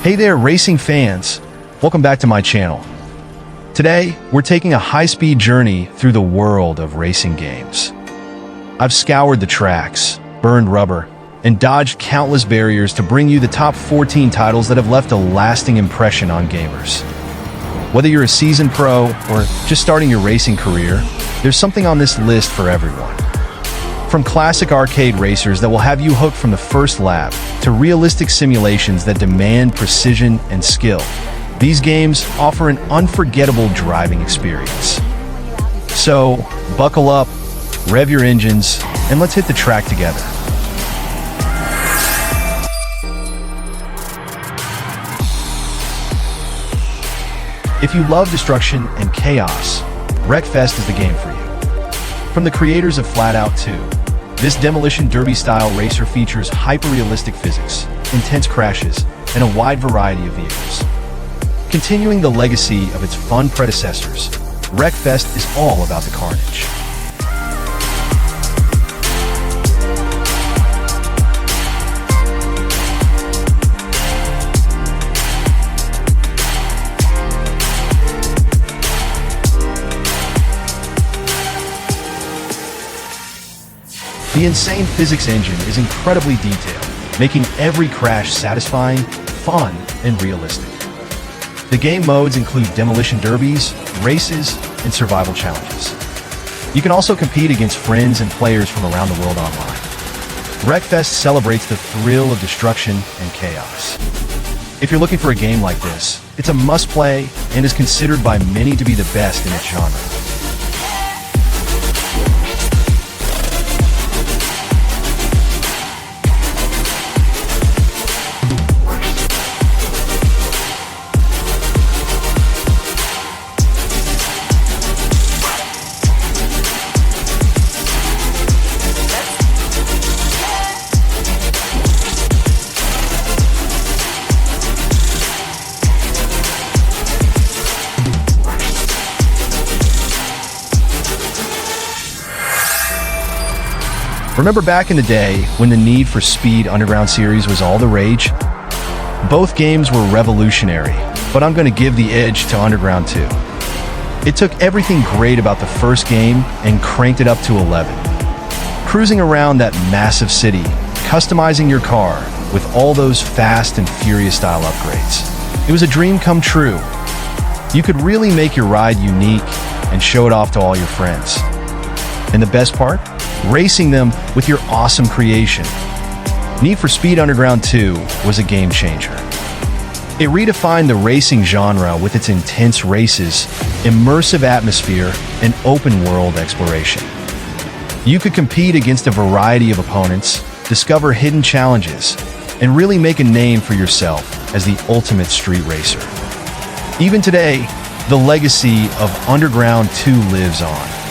Hey there, racing fans! Welcome back to my channel. Today, we're taking a high-speed journey through the world of racing games. I've scoured the tracks, burned rubber, and dodged countless barriers to bring you the top 14 titles that have left a lasting impression on gamers. Whether you're a seasoned pro or just starting your racing career, there's something on this list for everyone. From classic arcade racers that will have you hooked from the first lap, to realistic simulations that demand precision and skill, these games offer an unforgettable driving experience. So, buckle up, rev your engines, and let's hit the track together. If you love destruction and chaos, Wreckfest is the game for you. From the creators of Flatout 2, this demolition derby-style racer features hyper-realistic physics, intense crashes, and a wide variety of vehicles. Continuing the legacy of its fun predecessors, Wreckfest is all about the carnage. The insane physics engine is incredibly detailed, making every crash satisfying, fun, and realistic. The game modes include demolition derbies, races, and survival challenges. You can also compete against friends and players from around the world online. Wreckfest celebrates the thrill of destruction and chaos. If you're looking for a game like this, it's a must-play and is considered by many to be the best in its genre. Remember back in the day when the Need for Speed Underground series was all the rage? Both games were revolutionary, but I'm going to give the edge to Underground 2. It took everything great about the first game and cranked it up to 11. Cruising around that massive city, customizing your car with all those fast and furious style upgrades. It was a dream come true. You could really make your ride unique and show it off to all your friends. And the best part? Racing them with your awesome creation. Need for Speed Underground 2 was a game changer. It redefined the racing genre with its intense races, immersive atmosphere, and open-world exploration. You could compete against a variety of opponents, discover hidden challenges, and really make a name for yourself as the ultimate street racer. Even today, the legacy of Underground 2 lives on.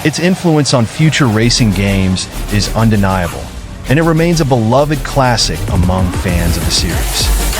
Its influence on future racing games is undeniable, and it remains a beloved classic among fans of the series.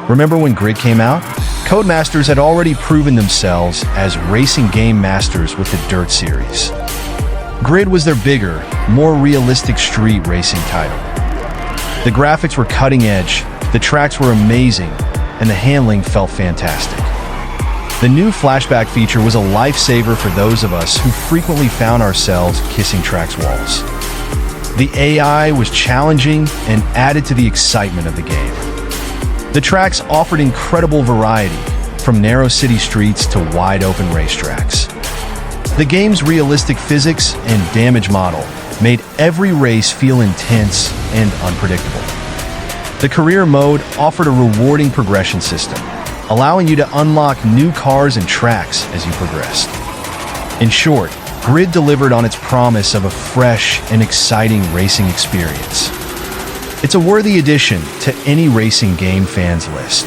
Remember when Grid came out? Codemasters had already proven themselves as racing game masters with the Dirt series. Grid was their bigger, more realistic street racing title. The graphics were cutting edge, the tracks were amazing, and the handling felt fantastic. The new flashback feature was a lifesaver for those of us who frequently found ourselves kissing tracks' walls. The AI was challenging and added to the excitement of the game. The tracks offered incredible variety, from narrow city streets to wide-open racetracks. The game's realistic physics and damage model made every race feel intense and unpredictable. The career mode offered a rewarding progression system, allowing you to unlock new cars and tracks as you progressed. In short, Grid delivered on its promise of a fresh and exciting racing experience. It's a worthy addition to any racing game fan's list.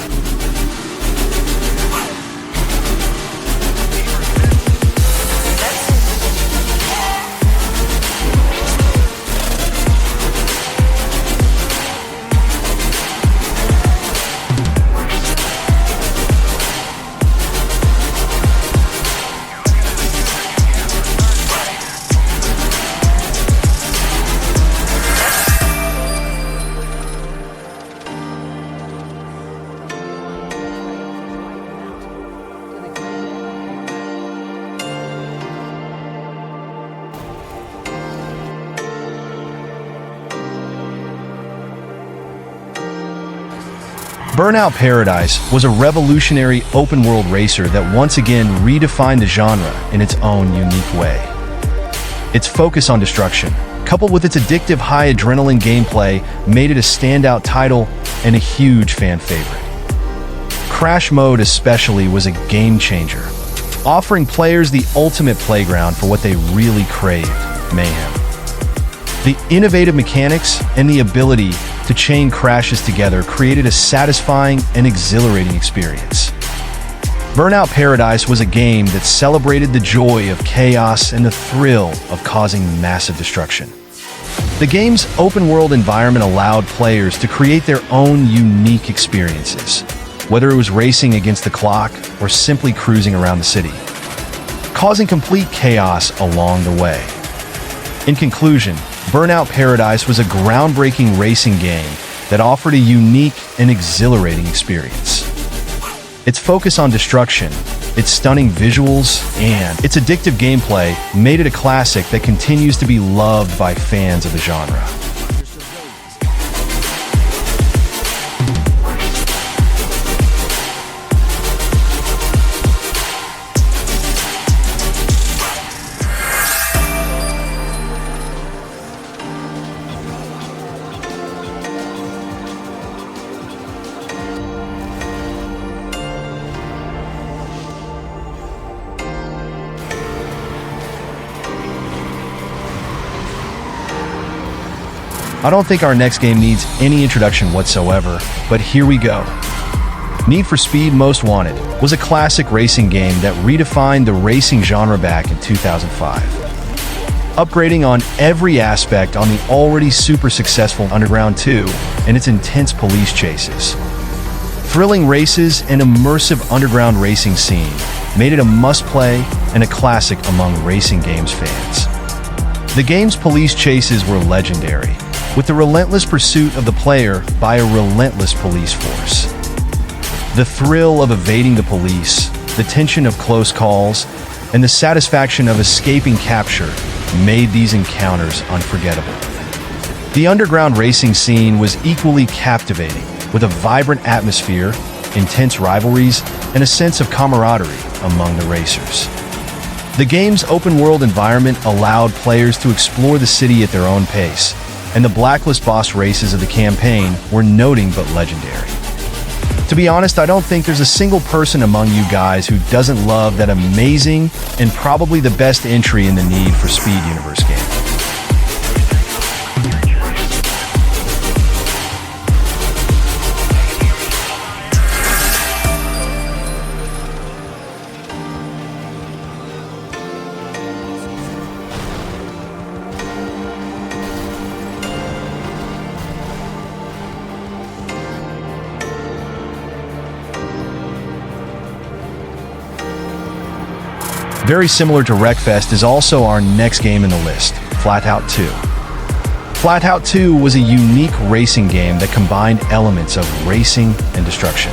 Burnout Paradise was a revolutionary open-world racer that once again redefined the genre in its own unique way. Its focus on destruction, coupled with its addictive high-adrenaline gameplay, made it a standout title and a huge fan favorite. Crash Mode especially was a game-changer, offering players the ultimate playground for what they really craved: mayhem. The innovative mechanics and the ability to chain crashes together created a satisfying and exhilarating experience. Burnout Paradise was a game that celebrated the joy of chaos and the thrill of causing massive destruction. The game's open-world environment allowed players to create their own unique experiences, whether it was racing against the clock or simply cruising around the city, causing complete chaos along the way. In conclusion, Burnout Paradise was a groundbreaking racing game that offered a unique and exhilarating experience. Its focus on destruction, its stunning visuals, and its addictive gameplay made it a classic that continues to be loved by fans of the genre. I don't think our next game needs any introduction whatsoever, but here we go. Need for Speed Most Wanted was a classic racing game that redefined the racing genre back in 2005. Upgrading on every aspect on the already super successful Underground 2 and its intense police chases. Thrilling races and immersive underground racing scene made it a must-play and a classic among racing games fans. The game's police chases were legendary, with the relentless pursuit of the player by a relentless police force. The thrill of evading the police, the tension of close calls, and the satisfaction of escaping capture made these encounters unforgettable. The underground racing scene was equally captivating, with a vibrant atmosphere, intense rivalries, and a sense of camaraderie among the racers. The game's open-world environment allowed players to explore the city at their own pace, and the Blacklist boss races of the campaign were nothing but legendary. To be honest, I don't think there's a single person among you guys who doesn't love that amazing and probably the best entry in the Need for Speed universe game. Very similar to Wreckfest is also our next game in the list, Flatout 2. Flatout 2 was a unique racing game that combined elements of racing and destruction.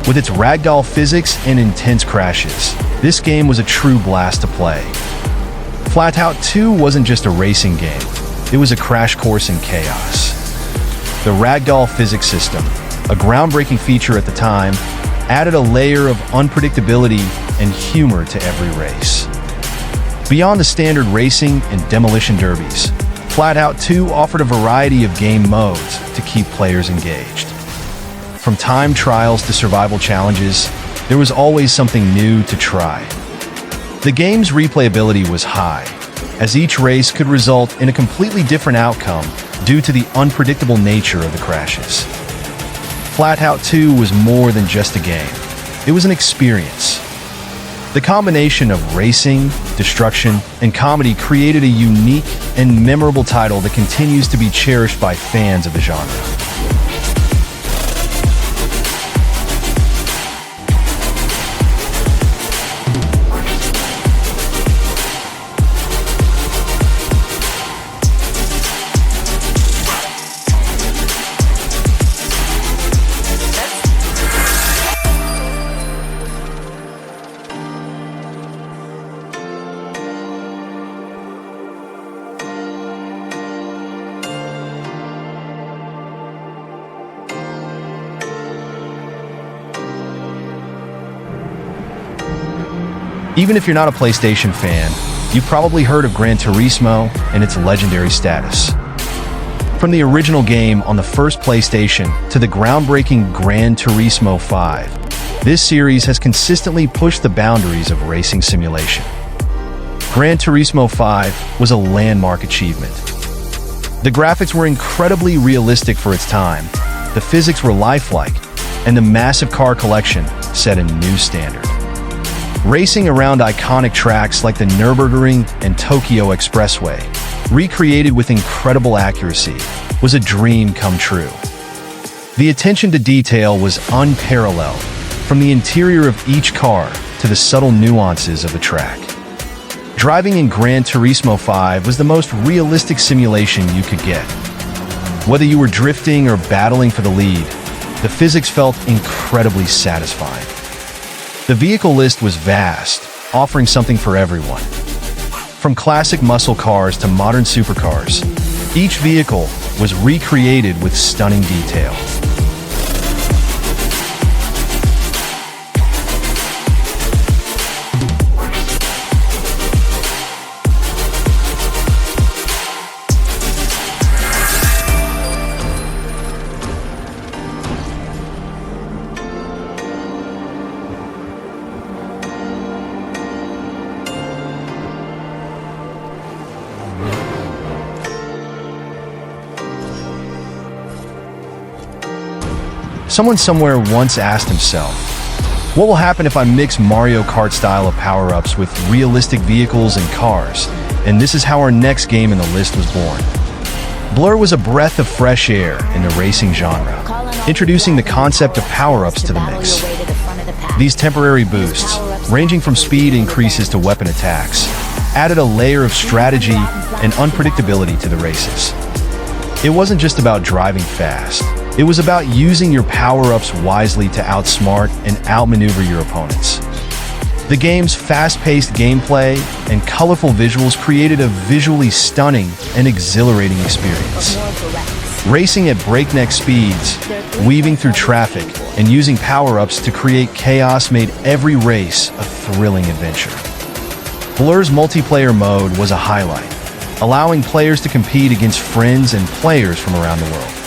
With its ragdoll physics and intense crashes, this game was a true blast to play. Flatout 2 wasn't just a racing game, it was a crash course in chaos. The ragdoll physics system, a groundbreaking feature at the time, added a layer of unpredictability and humor to every race. Beyond the standard racing and demolition derbies, Flatout 2 offered a variety of game modes to keep players engaged. From time trials to survival challenges, there was always something new to try. The game's replayability was high, as each race could result in a completely different outcome due to the unpredictable nature of the crashes. Flatout 2 was more than just a game. It was an experience. The combination of racing, destruction, and comedy created a unique and memorable title that continues to be cherished by fans of the genre. Even if you're not a PlayStation fan, you've probably heard of Gran Turismo and its legendary status. From the original game on the first PlayStation to the groundbreaking Gran Turismo 5, this series has consistently pushed the boundaries of racing simulation. Gran Turismo 5 was a landmark achievement. The graphics were incredibly realistic for its time, the physics were lifelike, and the massive car collection set a new standard. Racing around iconic tracks like the Nürburgring and Tokyo Expressway, recreated with incredible accuracy, was a dream come true. The attention to detail was unparalleled, from the interior of each car to the subtle nuances of the track. Driving in Gran Turismo 5 was the most realistic simulation you could get. Whether you were drifting or battling for the lead, the physics felt incredibly satisfying. The vehicle list was vast, offering something for everyone. From classic muscle cars to modern supercars, each vehicle was recreated with stunning detail. Someone somewhere once asked himself, what will happen if I mix Mario Kart style of power-ups with realistic vehicles and cars? And this is how our next game in the list was born. Blur was a breath of fresh air in the racing genre, introducing the concept of power-ups to the mix. These temporary boosts, ranging from speed increases to weapon attacks, added a layer of strategy and unpredictability to the races. It wasn't just about driving fast. It was about using your power-ups wisely to outsmart and outmaneuver your opponents. The game's fast-paced gameplay and colorful visuals created a visually stunning and exhilarating experience. Racing at breakneck speeds, weaving through traffic, and using power-ups to create chaos made every race a thrilling adventure. Blur's multiplayer mode was a highlight, allowing players to compete against friends and players from around the world.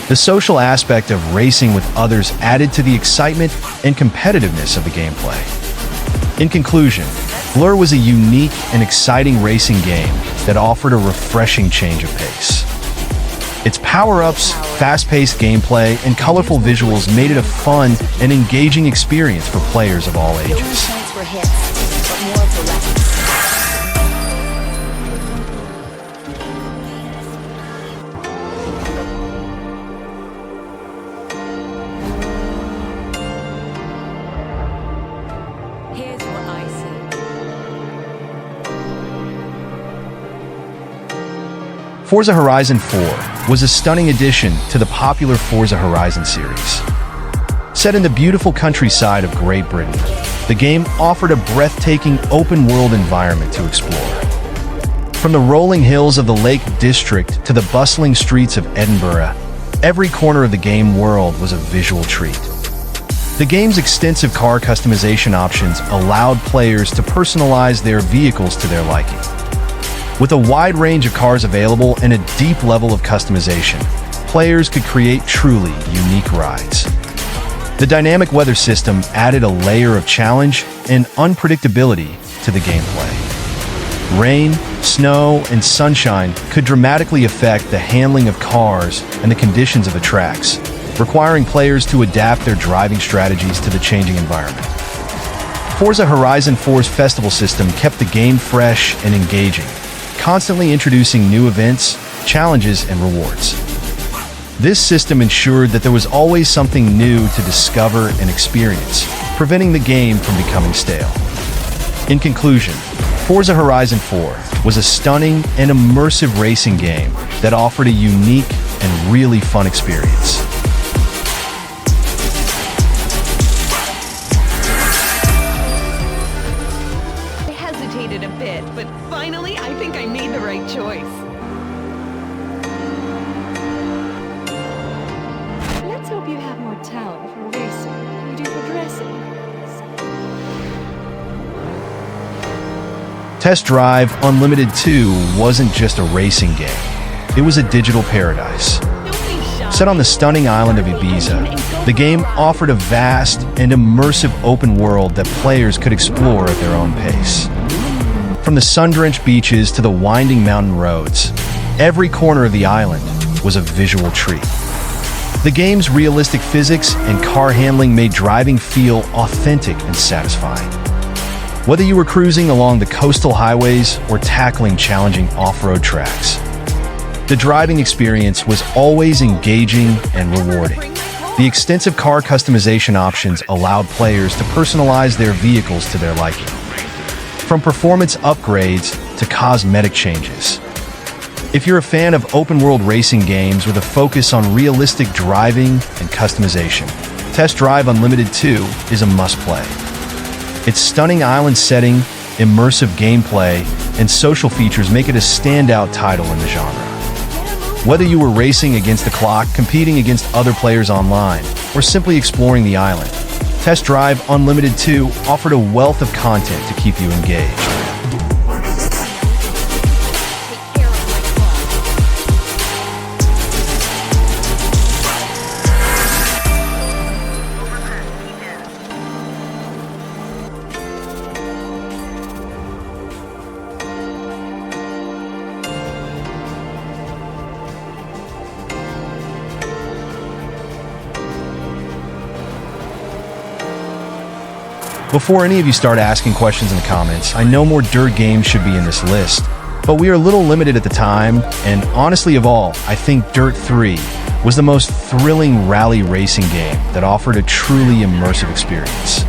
The social aspect of racing with others added to the excitement and competitiveness of the gameplay. In conclusion, Blur was a unique and exciting racing game that offered a refreshing change of pace. Its power-ups, fast-paced gameplay, and colorful visuals made it a fun and engaging experience for players of all ages. Forza Horizon 4 was a stunning addition to the popular Forza Horizon series. Set in the beautiful countryside of Great Britain, the game offered a breathtaking open-world environment to explore. From the rolling hills of the Lake District to the bustling streets of Edinburgh, every corner of the game world was a visual treat. The game's extensive car customization options allowed players to personalize their vehicles to their liking. With a wide range of cars available and a deep level of customization, players could create truly unique rides. The dynamic weather system added a layer of challenge and unpredictability to the gameplay. Rain, snow, and sunshine could dramatically affect the handling of cars and the conditions of the tracks, requiring players to adapt their driving strategies to the changing environment. Forza Horizon 4's festival system kept the game fresh and engaging, constantly introducing new events, challenges, and rewards. This system ensured that there was always something new to discover and experience, preventing the game from becoming stale. In conclusion, Forza Horizon 4 was a stunning and immersive racing game that offered a unique and really fun experience. I hesitated a bit, but finally I think I made the right choice. Let's hope you have more talent for racing than you do for dressing. Test Drive Unlimited 2 wasn't just a racing game. It was a digital paradise. Set on the stunning island of Ibiza, the game offered a vast and immersive open world that players could explore at their own pace. From the sun-drenched beaches to the winding mountain roads, every corner of the island was a visual treat. The game's realistic physics and car handling made driving feel authentic and satisfying. Whether you were cruising along the coastal highways or tackling challenging off-road tracks, the driving experience was always engaging and rewarding. The extensive car customization options allowed players to personalize their vehicles to their liking, from performance upgrades to cosmetic changes. If you're a fan of open-world racing games with a focus on realistic driving and customization, Test Drive Unlimited 2 is a must-play. Its stunning island setting, immersive gameplay, and social features make it a standout title in the genre. Whether you were racing against the clock, competing against other players online, or simply exploring the island, Test Drive Unlimited 2 offered a wealth of content to keep you engaged. Before any of you start asking questions in the comments, I know more dirt games should be in this list, but we are a little limited at the time, and honestly of all, I think Dirt 3 was the most thrilling rally racing game that offered a truly immersive experience.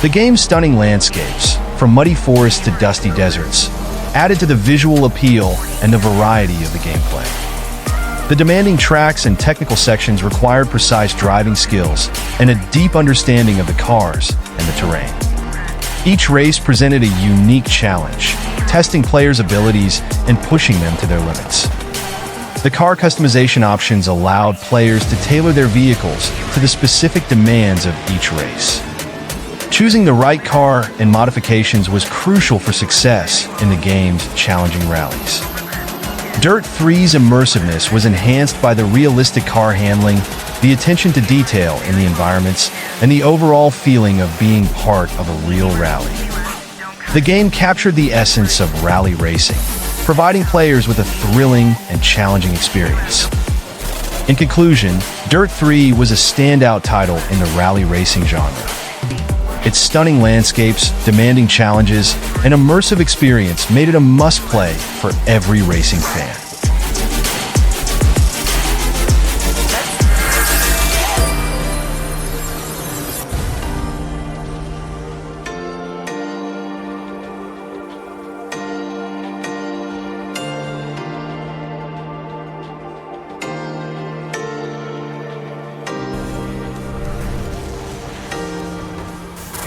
The game's stunning landscapes, from muddy forests to dusty deserts, added to the visual appeal and the variety of the gameplay. The demanding tracks and technical sections required precise driving skills and a deep understanding of the cars and the terrain. Each race presented a unique challenge, testing players' abilities and pushing them to their limits. The car customization options allowed players to tailor their vehicles to the specific demands of each race. Choosing the right car and modifications was crucial for success in the game's challenging rallies. Dirt 3's immersiveness was enhanced by the realistic car handling, the attention to detail in the environments, and the overall feeling of being part of a real rally. The game captured the essence of rally racing, providing players with a thrilling and challenging experience. In conclusion, Dirt 3 was a standout title in the rally racing genre. Its stunning landscapes, demanding challenges, and immersive experience made it a must-play for every racing fan.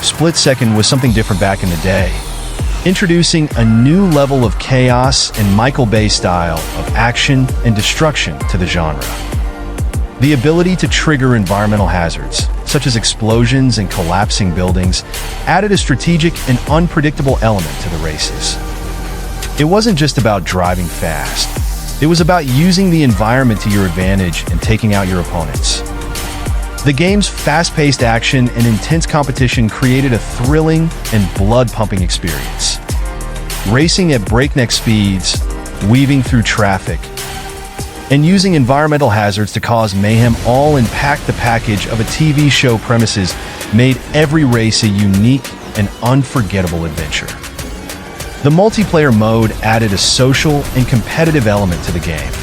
Split Second was something different back in the day, introducing a new level of chaos and Michael Bay style of action and destruction to the genre. The ability to trigger environmental hazards, such as explosions and collapsing buildings, added a strategic and unpredictable element to the races. It wasn't just about driving fast. It was about using the environment to your advantage and taking out your opponents. The game's fast-paced action and intense competition created a thrilling and blood-pumping experience. Racing at breakneck speeds, weaving through traffic, and using environmental hazards to cause mayhem all in the package of a TV show premises made every race a unique and unforgettable adventure. The multiplayer mode added a social and competitive element to the game,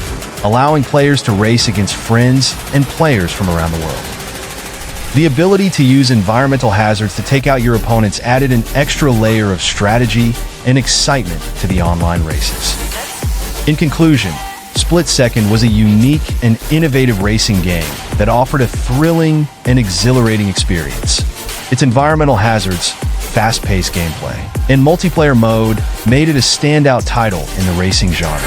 allowing players to race against friends and players from around the world. The ability to use environmental hazards to take out your opponents added an extra layer of strategy and excitement to the online races. In conclusion, Split Second was a unique and innovative racing game that offered a thrilling and exhilarating experience. Its environmental hazards, fast-paced gameplay, and multiplayer mode made it a standout title in the racing genre.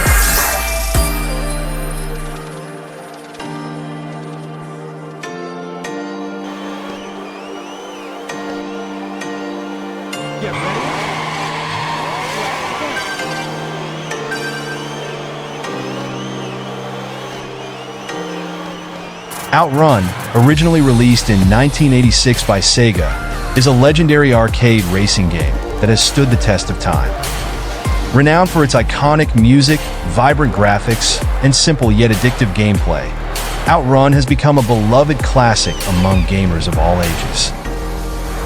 Outrun, originally released in 1986 by Sega, is a legendary arcade racing game that has stood the test of time. Renowned for its iconic music, vibrant graphics, and simple yet addictive gameplay, Outrun has become a beloved classic among gamers of all ages.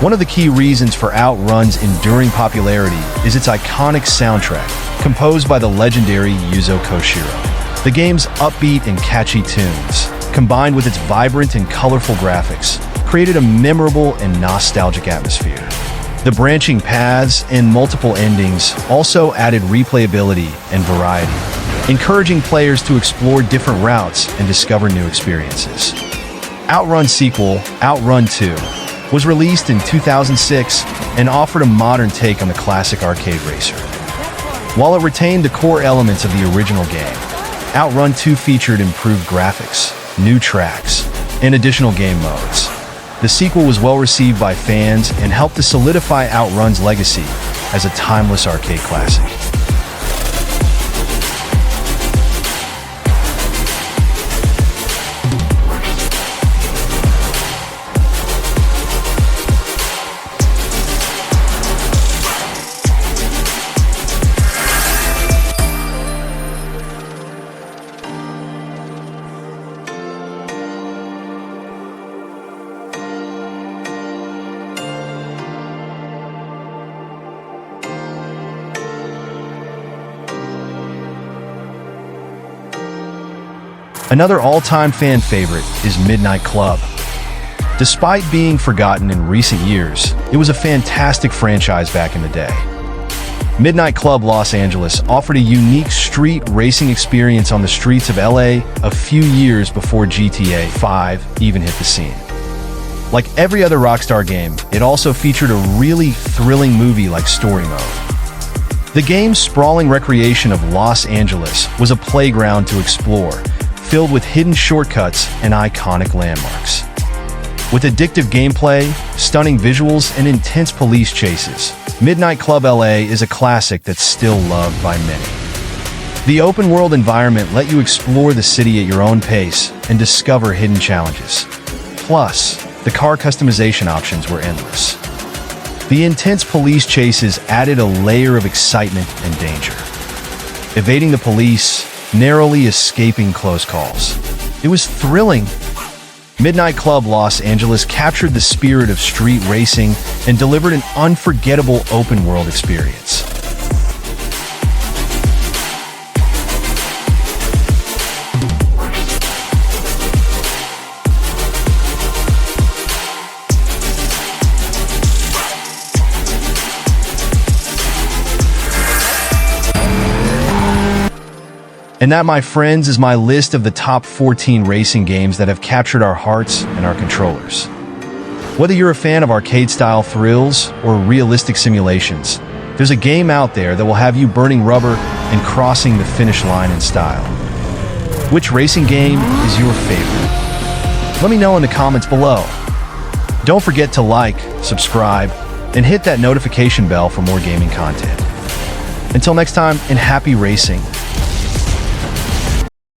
One of the key reasons for Outrun's enduring popularity is its iconic soundtrack, composed by the legendary Yuzo Koshiro. The game's upbeat and catchy tunes, combined with its vibrant and colorful graphics, created a memorable and nostalgic atmosphere. The branching paths and multiple endings also added replayability and variety, encouraging players to explore different routes and discover new experiences. Outrun's sequel, Outrun 2, was released in 2006 and offered a modern take on the classic arcade racer. While it retained the core elements of the original game, Outrun 2 featured improved graphics, new tracks, and additional game modes. The sequel was well received by fans and helped to solidify Outrun's legacy as a timeless arcade classic. Another all-time fan favorite is Midnight Club. Despite being forgotten in recent years, it was a fantastic franchise back in the day. Midnight Club Los Angeles offered a unique street racing experience on the streets of LA a few years before GTA 5 even hit the scene. Like every other Rockstar game, it also featured a really thrilling movie-like story mode. The game's sprawling recreation of Los Angeles was a playground to explore, filled with hidden shortcuts and iconic landmarks. With addictive gameplay, stunning visuals, and intense police chases, Midnight Club LA is a classic that's still loved by many. The open-world environment let you explore the city at your own pace and discover hidden challenges. Plus, the car customization options were endless. The intense police chases added a layer of excitement and danger. Evading the police, narrowly escaping close calls. It was thrilling. Midnight Club Los Angeles captured the spirit of street racing and delivered an unforgettable open-world experience. And that, my friends, is my list of the top 14 racing games that have captured our hearts and our controllers. Whether you're a fan of arcade-style thrills or realistic simulations, there's a game out there that will have you burning rubber and crossing the finish line in style. Which racing game is your favorite? Let me know in the comments below. Don't forget to like, subscribe, and hit that notification bell for more gaming content. Until next time, and happy racing.